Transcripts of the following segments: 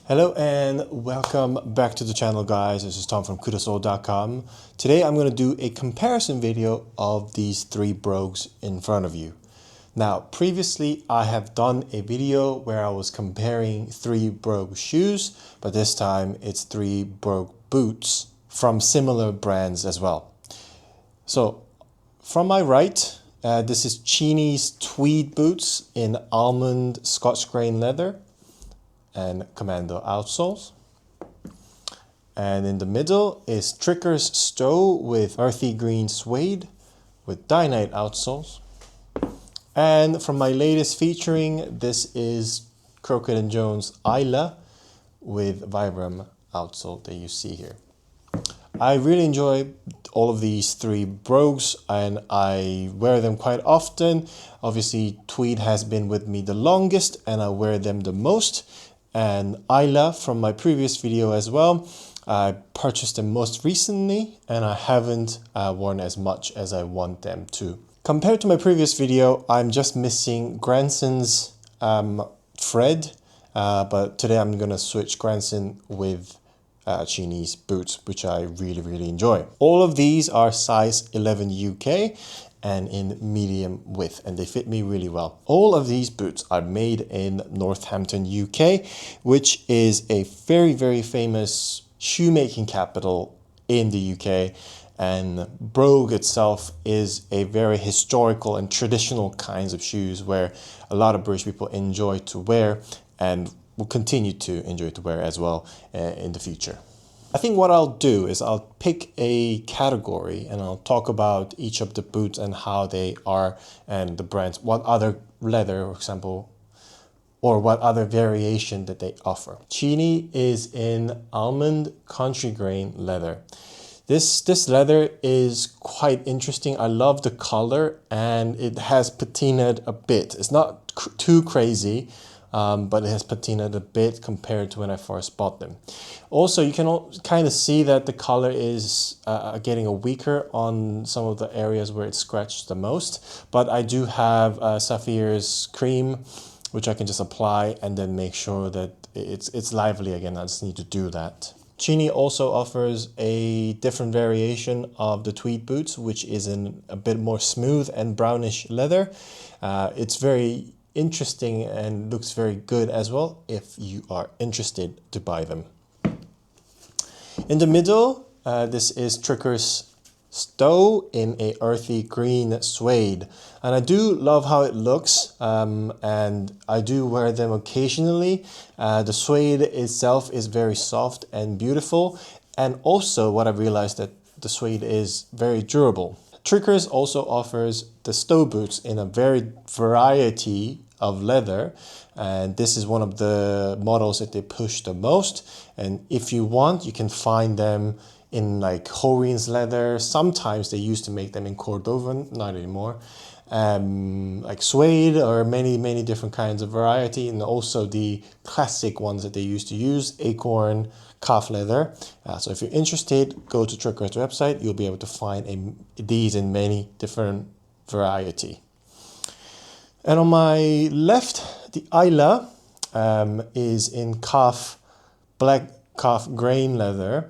Hello and welcome back to the channel, guys. This is Tom from Outsoles.com. Today I'm going to do a comparison video of these three brogues in front of you. Now, previously I have done a video where I was comparing three brogue shoes, but this time it's three brogue boots from similar brands as well. So from my right, this is Cheaney's tweed boots in almond Scotch grain leather and Commando outsoles. And in the middle is Tricker's Stowe with earthy green suede with Dynite outsoles. And from my latest featuring, this is Crockett & Jones Isla with Vibram outsole that you see here. I really enjoy all of these three brogues and I wear them quite often. Obviously, tweed has been with me the longest and I wear them the most. And Isla from my previous video as well. I purchased them most recently and I haven't worn as much as I want them to. Compared to my previous video, I'm just missing Granson's thread, but today I'm gonna switch Granson with Cheaney's boots, which I really enjoy. All of these are size 11 UK and in medium width, and they fit me really well. All of these boots are made in Northampton, UK, which is a very famous shoemaking capital in the UK. And Brogue itself is a very historical and traditional kinds of shoes where a lot of British people enjoy to wear and will continue to enjoy to wear as well in the future. I think what I'll do is I'll pick a category and I'll talk about each of the boots and how they are and the brands, what other leather, for example, or what other variation that they offer. Cheaney is in almond country grain leather. This leather is quite interesting. I love the color and it has patinaed a bit. It's not too crazy, but it has patinaed a bit compared to when I first bought them. Also, you can kind of see that the color is getting a weaker on some of the areas where it's scratched the most. But I do have Saphir's cream, which I can just apply and then make sure that it's lively again. I just need to do that. Cheaney also offers a different variation of the tweed boots, which is in a bit more smooth and brownish leather. It's very interesting and looks very good as well if you are interested to buy them. In the middle, this is Tricker's Stowe in a earthy green suede, and I do love how it looks, and I do wear them occasionally. The suede itself is very soft and beautiful, and also what I realized that the suede is very durable. Tricker's also offers the Stowe boots in a variety of leather, and this is one of the models that they push the most. And if you want, you can find them in like Horeen's leather. Sometimes they used to make them in Cordovan, not anymore. Like suede or many different kinds of variety, and also the classic ones that they used to use, acorn, calf leather. So if you're interested, go to Tricker's website. You'll be able to find these in many different variety. And on my left, the Isla is in black calf grain leather,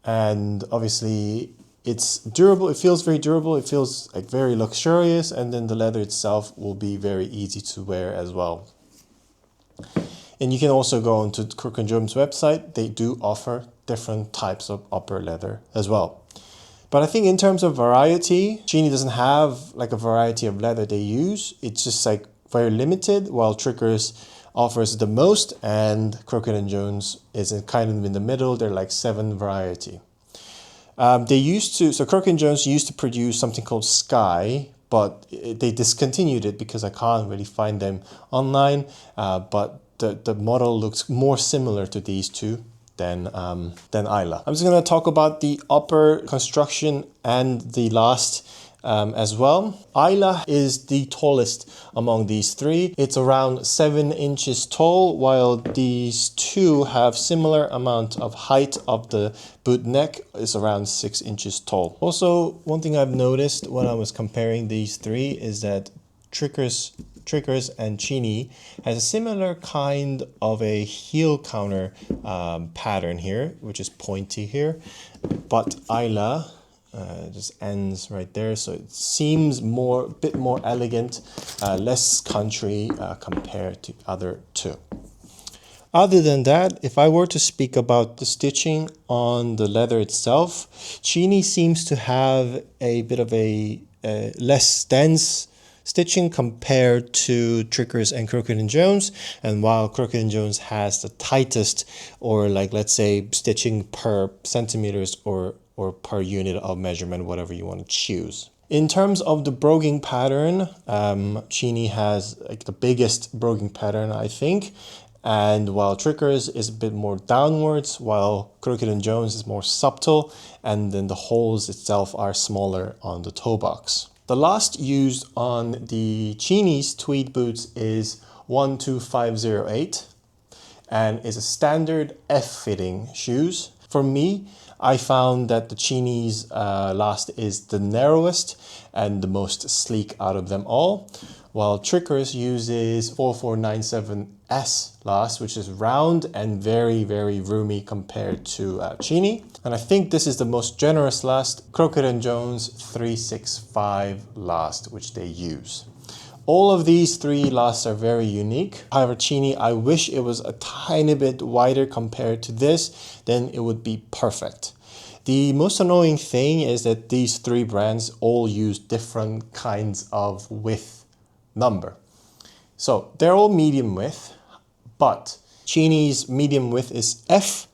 and obviously it's durable. It feels very durable. It feels like very luxurious, and then the leather itself will be very easy to wear as well. And you can also go onto Crockett & Jones website. They do offer different types of upper leather as well. But I think in terms of variety, Cheaney doesn't have like a variety of leather they use. It's just like very limited, while Tricker's offers the most and Crockett & Jones is kind of in the middle. They're like 7 variety. So Crockett & Jones used to produce something called Sky, but they discontinued it because I can't really find them online. But the model looks more similar to these two than Isla. I'm just going to talk about the upper construction and the last as well. Isla is the tallest among these three. It's around 7 inches tall, while these two have similar amount of height of the boot neck is around 6 inches tall. Also, one thing I've noticed when I was comparing these three is that Tricker's Triggers and Cheaney has a similar kind of a heel counter pattern here, which is pointy here, but Isla just ends right there, so it seems a bit more elegant, less country compared to other two. Other than that, if I were to speak about the stitching on the leather itself, Cheaney seems to have a bit of a less dense stitching compared to Triggers and Crockett & Jones, and while Crockett & Jones has the tightest, or like let's say stitching per centimeters or per unit of measurement, whatever you want to choose. In terms of the broguing pattern, Cheaney has like the biggest broguing pattern, I think. And while Triggers is a bit more downwards, while Crockett & Jones is more subtle, and then the holes itself are smaller on the toe box. The last used on the Cheaney's tweed boots is 12508 and is a standard F-fitting shoes. For me, I found that the Cheaney's last is the narrowest and the most sleek out of them all, while Triggers uses 4497S last, which is round and very, very roomy compared to Cheaney. And I think this is the most generous last, Crockett & Jones 365 last, which they use. All of these three lasts are very unique. However, Cheaney, I wish it was a tiny bit wider compared to this, then it would be perfect. The most annoying thing is that these three brands all use different kinds of width number. So they're all medium width, but Cheaney's medium width is F,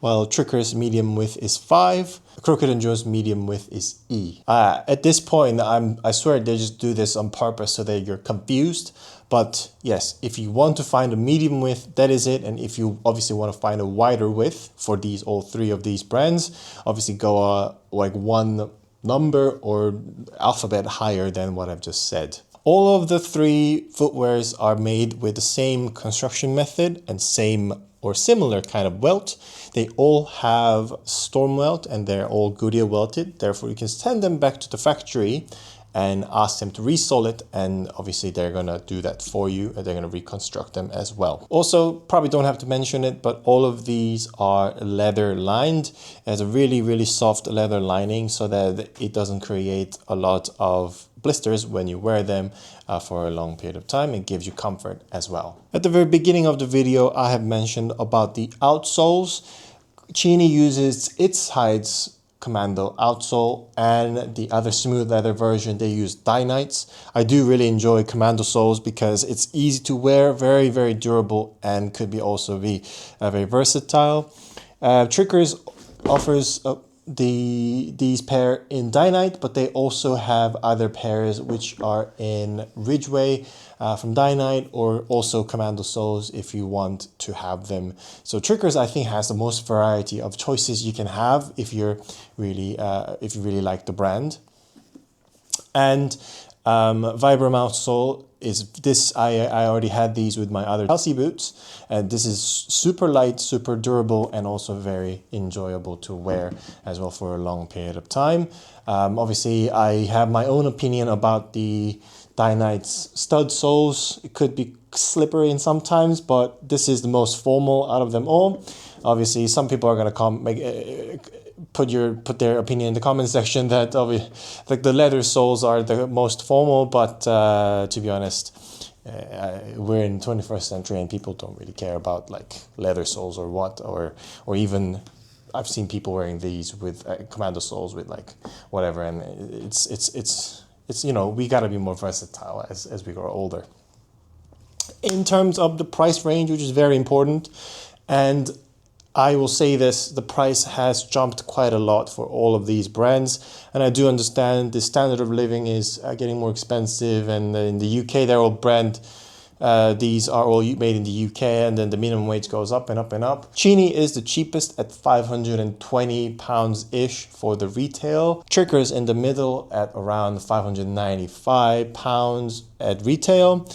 while Triggers' medium width is 5. Crockett & Jones' medium width is E. At this point, I swear they just do this on purpose so that you're confused. But yes, if you want to find a medium width, that is it. And if you obviously want to find a wider width for all three of these brands, obviously go like one number or alphabet higher than what I've just said. All of the three footwears are made with the same construction method and same or similar kind of welt. They all have storm welt and they're all Goodyear welted. Therefore, you can send them back to the factory and ask them to resole it, and obviously they're gonna do that for you and they're gonna reconstruct them as well. Also, probably don't have to mention it, but all of these are leather lined. It has a really, really soft leather lining so that it doesn't create a lot of blisters when you wear them for a long period of time. It gives you comfort as well. At the very beginning of the video, I have mentioned about the outsoles. Cheaney uses its hides Commando outsole, and the other smooth leather version, they use Dynites. I do really enjoy Commando soles because it's easy to wear, very, very durable, and could be also be very versatile. Triggers offers these pair in Dynite, but they also have other pairs which are in Ridgeway from Dynite, or also Commando soles if you want to have them. So Triggers, I think, has the most variety of choices you can have if you really like the brand. And Vibram outsole is this. I already had these with my other Chelsea boots, and this is super light, super durable, and also very enjoyable to wear as well for a long period of time. Obviously, I have my own opinion about the Dynite's stud soles. It could be slippery in sometimes, but this is the most formal out of them all. Obviously, some people are gonna put their opinion in the comment section that like the leather soles are the most formal, but to be honest, we're in 21st century and people don't really care about like leather soles or what, or even I've seen people wearing these with Commando soles with like whatever, and it's you know, we got to be more versatile as we grow older. In terms of the price range, which is very important, and I will say this, the price has jumped quite a lot for all of these brands, and I do understand the standard of living is getting more expensive, and in the UK they're all these are all made in the UK, and then the minimum wage goes up and up and up. Cheaney is the cheapest at £520-ish for the retail. Triggers in the middle at around £595 at retail.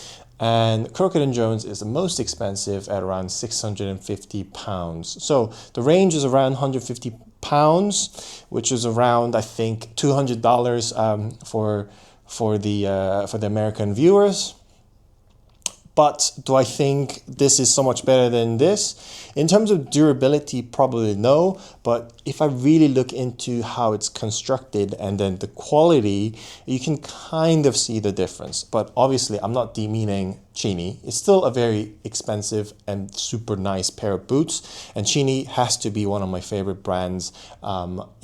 And Crockett & Jones is the most expensive at around £650. So the range is around £150, which is around, I think, $200 for the American viewers. But do I think this is so much better than this? In terms of durability, probably no. But if I really look into how it's constructed and then the quality, you can kind of see the difference. But obviously, I'm not demeaning Cheaney. It's still a very expensive and super nice pair of boots. And Cheaney has to be one of my favorite brands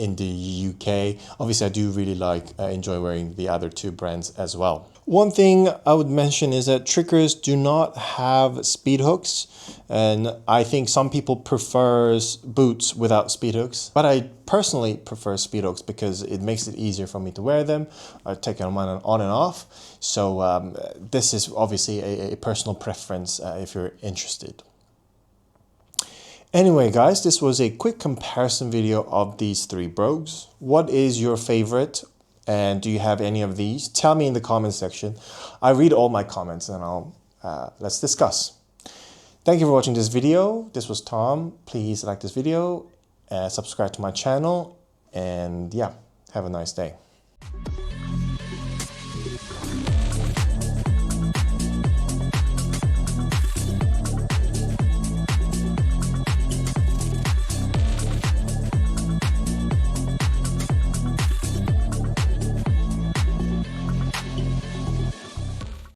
in the UK. Obviously, I do really enjoy wearing the other two brands as well. One thing I would mention is that Trickers do not have speed hooks, and I think some people prefer boots without speed hooks, but I personally prefer speed hooks because it makes it easier for me to wear them. I take them on and off, so this is obviously a personal preference if you're interested. Anyway guys, this was a quick comparison video of these three brogues. What is your favorite? And do you have any of these? Tell me in the comment section. I read all my comments and let's discuss. Thank you for watching this video. This was Tom. Please like this video, subscribe to my channel, and yeah, have a nice day.